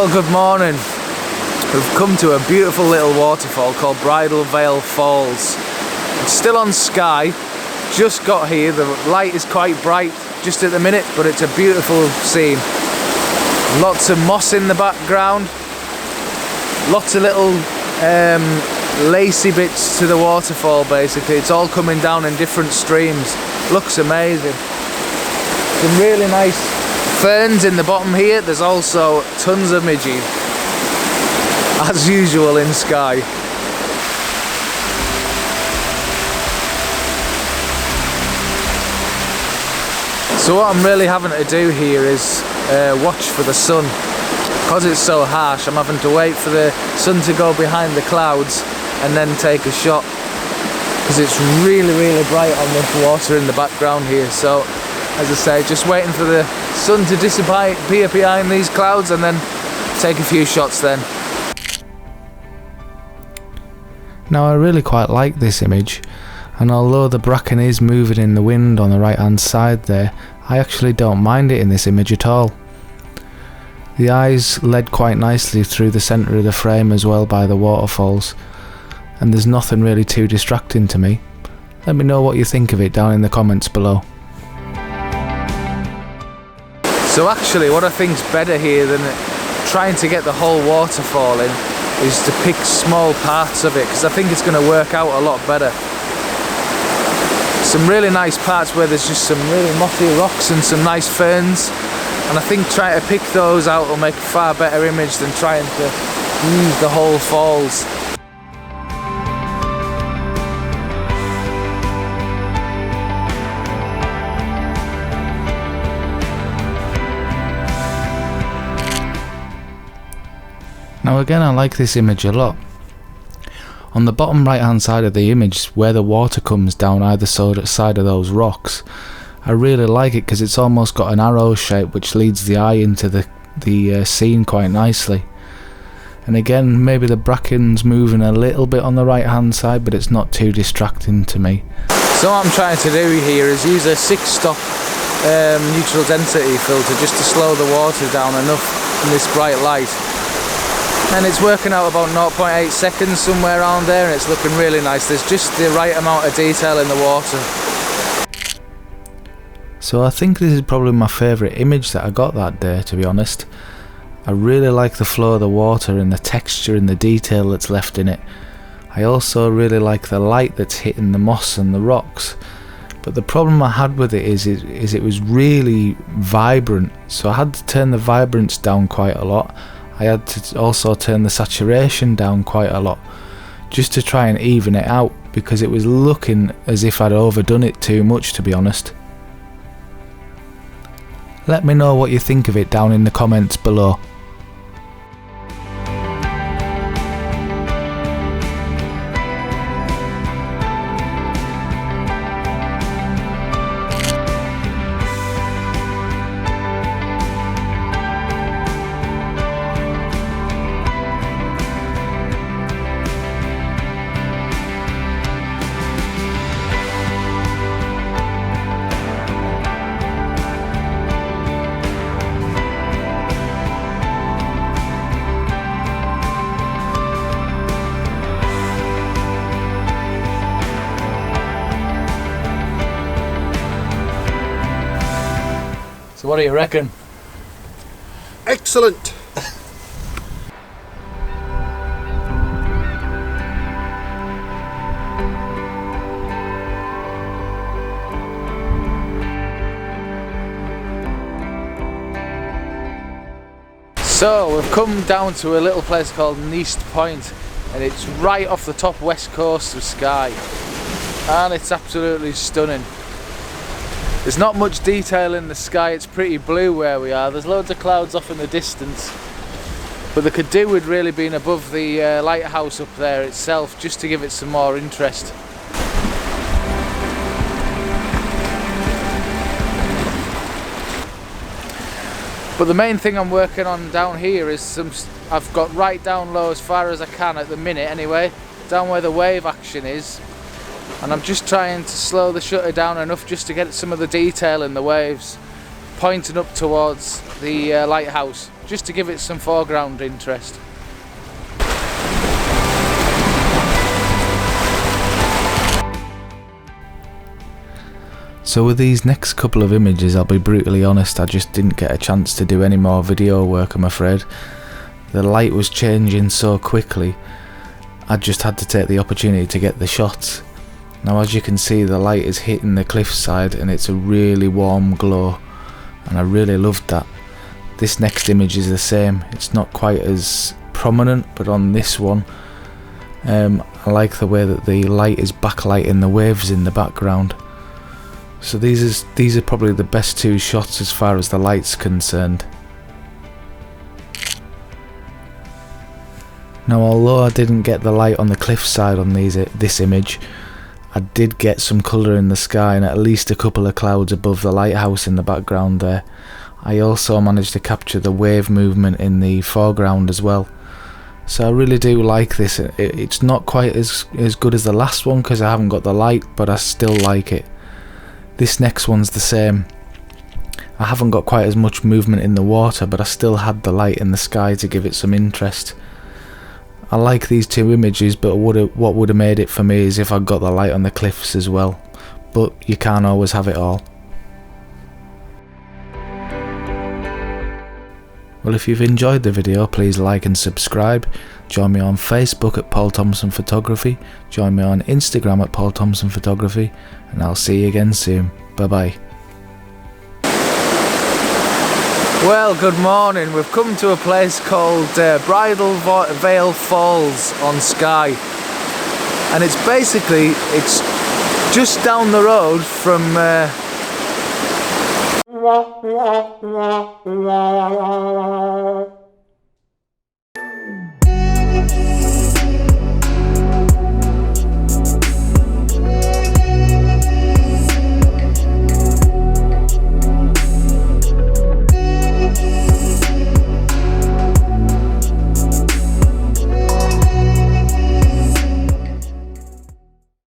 Well, good morning. We've come to a beautiful little waterfall called Bridal Veil Falls. It's still on Sky, just got here. The light is quite bright just at the minute, but it's a beautiful scene. Lots of moss in the background, lots of little lacy bits to the waterfall basically. It's all coming down in different streams. Looks amazing. Some really nice ferns in the bottom here. There's also tons of midges, as usual in Skye. So what I'm really having to do here is watch for the sun. Because it's so harsh, I'm having to wait for the sun to go behind the clouds and then take a shot, because it's really bright on this water in the background here. So as I say, just waiting for the sun to disappear behind these clouds and then take a few shots then. Now I really quite like this image, and although the bracken is moving in the wind on the right hand side there, I actually don't mind it in this image at all. The eyes led quite nicely through the centre of the frame as well by the waterfalls, and there's nothing really too distracting to me. Let me know what you think of it down in the comments below. So actually what I think's better here than trying to get the whole waterfall in is to pick small parts of it, because I think it's going to work out a lot better. Some really nice parts where there's just some really mossy rocks and some nice ferns, and I think trying to pick those out will make a far better image than trying to use the whole falls. Now again, I like this image a lot. On the bottom right hand side of the image, where the water comes down either side of those rocks, I really like it because it's almost got an arrow shape which leads the eye into the scene quite nicely. And again, maybe the bracken's moving a little bit on the right hand side, but it's not too distracting to me. So what I'm trying to do here is use a 6-stop neutral density filter just to slow the water down enough in this bright light. And it's working out about 0.8 seconds somewhere around there, and it's looking really nice. There's just the right amount of detail in the water. So I think this is probably my favourite image that I got that day, to be honest. I really like the flow of the water and the texture and the detail that's left in it. I also really like the light that's hitting the moss and the rocks. But the problem I had with it is it was really vibrant, so I had to turn the vibrance down quite a lot. I had to also turn the saturation down quite a lot, just to try and even it out, because it was looking as if I'd overdone it too much, to be honest. Let me know what you think of it down in the comments below. So what do you reckon? Excellent! So we've come down to a little place called Neist Point, and it's right off the top west coast of Skye, and it's absolutely stunning. There's not much detail in the sky, it's pretty blue where we are. There's loads of clouds off in the distance, but they could do with really being above the lighthouse up there itself, just to give it some more interest. But the main thing I'm working on down here is I've got right down low as far as I can at the minute anyway, down where the wave action is. And I'm just trying to slow the shutter down enough just to get some of the detail in the waves, pointing up towards the lighthouse, just to give it some foreground interest. So with these next couple of images, I'll be brutally honest, I just didn't get a chance to do any more video work, I'm afraid. The light was changing so quickly, I just had to take the opportunity to get the shots. Now as you can see, the light is hitting the cliffside and it's a really warm glow, and I really loved that. This next image is the same, it's not quite as prominent, but on this one I like the way that the light is backlighting the waves in the background. So these are probably the best two shots as far as the light's concerned. Now although I didn't get the light on the cliffside on this image, I did get some colour in the sky and at least a couple of clouds above the lighthouse in the background there. I also managed to capture the wave movement in the foreground as well. So I really do like this. It's not quite as good as the last one because I haven't got the light, but I still like it. This next one's the same. I haven't got quite as much movement in the water, but I still had the light in the sky to give it some interest. I like these two images, but what would have made it for me is if I got the light on the cliffs as well. But you can't always have it all. Well, if you've enjoyed the video, please like and subscribe. Join me on Facebook at Paul Thomson Photography. Join me on Instagram at Paul Thomson Photography. And I'll see you again soon. Bye bye. Well, good morning. We've come to a place called Bridal Veil Falls on Skye. And it's just down the road from